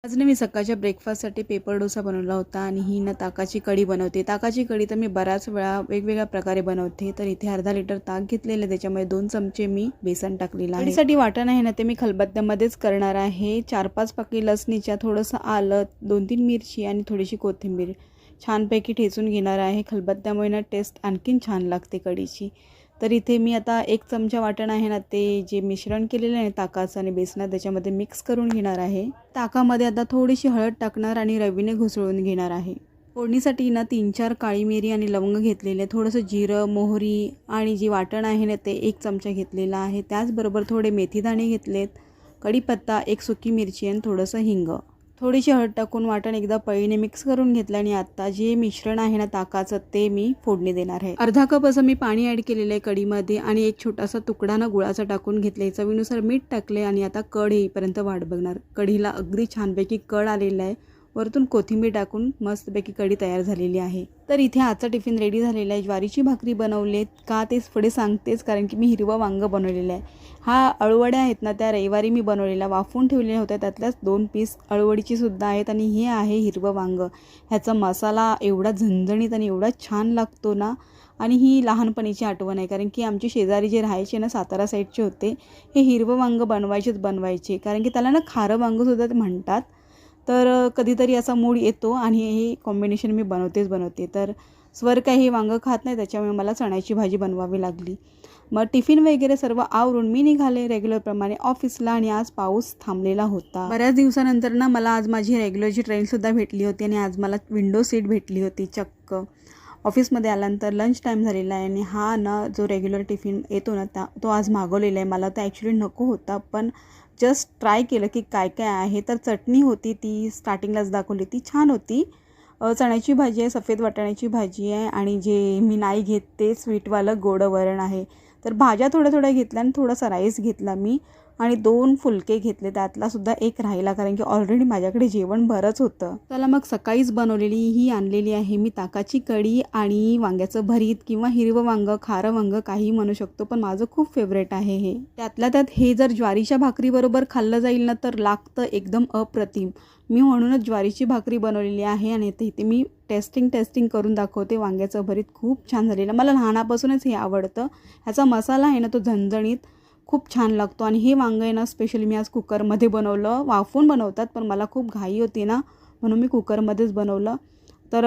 आज ना मी सकाळच्या ब्रेकफास्टसाठी पेपर डोसा बनवला होता आणि ही ना ताकाची कढी बनवते। ताकाची कढी तर मी बऱ्याच वेळा वेगवेगळ्या प्रकारे बनवते। तर इथे अर्धा लिटर ताक घेतलेलं आहे, त्याच्यामध्ये 2 चमचे मी बेसन टाकलेलं आहे। कढीसाठी वाटण आहे ना ते मी खलबत्त्यामध्येच करणार आहे। 4-5 पाकळी लसणीच्या, थोडंसं आलं, 2-3 मिरची आणि थोडीशी कोथिंबीर छानपैकी ठेचून घेणार आहे। खलबत्त्यामुळे ना टेस्ट आणखीन छान लागते कढीची। तर इथे मी आता 1 चमचा वाटण आहे ना ते जे मिश्रण केलेलं आहे ताकाचं आणि बेसनात त्याच्यामध्ये मिक्स करून घेणार आहे। ताकामध्ये आता थोडीशी हळद टाकणार आणि रवीने घुसळून घेणार आहे। फोडणीसाठी ना 3-4 काळी मिरी आणि लवंग घेतलेले, थोडंसं जिरं, मोहरी आणि जी वाटण आहे ना ते 1 चमचा घेतलेला आहे। त्याचबरोबर थोडे मेथीदाणे घेतलेत, कढीपत्ता, 1 सुकी मिरची आणि थोडंसं हिंग, थोडीशी हळद टाकून वाटण एकदा पळीने मिक्स करून घेतलं आणि आता जे मिश्रण आहे ना ताकाचं ते मी फोडणी देणार आहे। अर्धा कप असं मी पाणी ॲड केलेलं आहे कढीमध्ये आणि एक छोटासा तुकडा ना गुळाचा टाकून घेतला, चवीनुसार मीठ टाकले आणि आता कढ येईपर्यंत वाट बघणार। कढीला अगदी छानपैकी कढ आलेला आहे, वरतून कोथिंबीर टाकून मस्तपैकी कढी तयार झालेली आहे। तर इथे आजचा टिफिन रेडी झालेला आहे। ज्वारीची भाकरी बनवलेत का तेच पुढे सांगतेच, कारण की मी हिरवं वांग बनवलेलं आहे। हा अळवड्या आहेत ना त्या रविवारी मी बनवलेल्या वाफवून ठेवलेल्या होत्या, त्यातल्याच 2 पीस अळवडीची सुद्धा आहेत आणि हे आहे हिरवं वांग। ह्याचा मसाला एवढा झणझणीत आणि एवढा छान लागतो ना, आणि ही लहानपणीची आठवण आहे, कारण की आमचे शेजारी जे राहायचे ना सातारा साईडचे होते, हे हिरवं वांग बनवायचे, कारण की त्याला ना खारं वांगसुद्धा म्हणतात। तर कधीतरी असा मूड येतो आणि हे कॉम्बिनेशन मी बनवते। तर स्वर काही हे वांगं खात नाही, त्याच्यामुळे मला चण्याची भाजी बनवावी लागली। मग टिफिन वगैरे सर्व आवरून मी निघाले रेग्युलरप्रमाणे ऑफिसला आणि आज पाऊस थांबलेला होता। बऱ्याच दिवसानंतर ना मला आज माझी रेग्युलरची ट्रेनसुद्धा भेटली होती आणि आज मला विंडो सीट भेटली होती चक्क। ऑफिसमध्ये आल्यानंतर लंच टाईम झालेला आहे आणि हा ना जो रेग्युलर टिफिन येतो ना तो आज मागवलेला आहे। मला तर ॲक्च्युली नको होता, पण जस्ट ट्राय केलं की काय काय आहे। तर चटणी होती, ती स्टार्टिंगलाच दाखवली, ती छान होती। चण्याची भाजी आहे, सफेद वाटाण्याची भाजी आहे आणि जे मी नाही घेत ते स्वीटवालं गोड वरण आहे। तर भाज्या थोड्या घेतल्या आणि थोडासा राईस घेतला मी आणि 2 फुलके घेतले, त्यातलासुद्धा 1 राहिला, कारण की ऑलरेडी माझ्याकडे जेवण बरंच होतं। त्याला मग सकाळीच बनवलेली ही आणलेली आहे मी ताकाची कढी आणि वांग्याचं भरीत किंवा हिरवं वांग, खारं वांग काही म्हणू शकतो, पण माझं खूप फेवरेट आहे हे। त्यातल्या त्यात हे जर ज्वारीच्या भाकरीबरोबर खाल्लं जाईल ना तर लागतं एकदम अप्रतिम। मी म्हणूनच ज्वारीची भाकरी बनवलेली आहे आणि इथे मी टेस्टिंग करून दाखवते। वांग्याचं भरीत खूप छान झालेलं, मला लहानापासूनच हे आवडतं। ह्याचा मसाला आहे ना तो झणझणीत खूप छान लागतो आणि हे वांगं आहे ना स्पेशली मी आज कुकरमध्ये बनवलं। वाफवून बनवतात, पण मला खूप घाई होती ना म्हणून मी कुकरमध्येच बनवलं। तर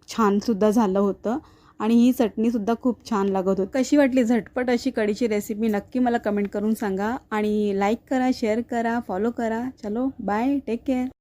छानसुद्धा झालं होतं आणि ही चटणीसुद्धा खूप छान लागत होती। कशी वाटली झटपट अशी कढीची रेसिपी नक्की मला कमेंट करून सांगा आणि लाईक करा, शेअर करा, फॉलो करा। चलो बाय, टेक केअर।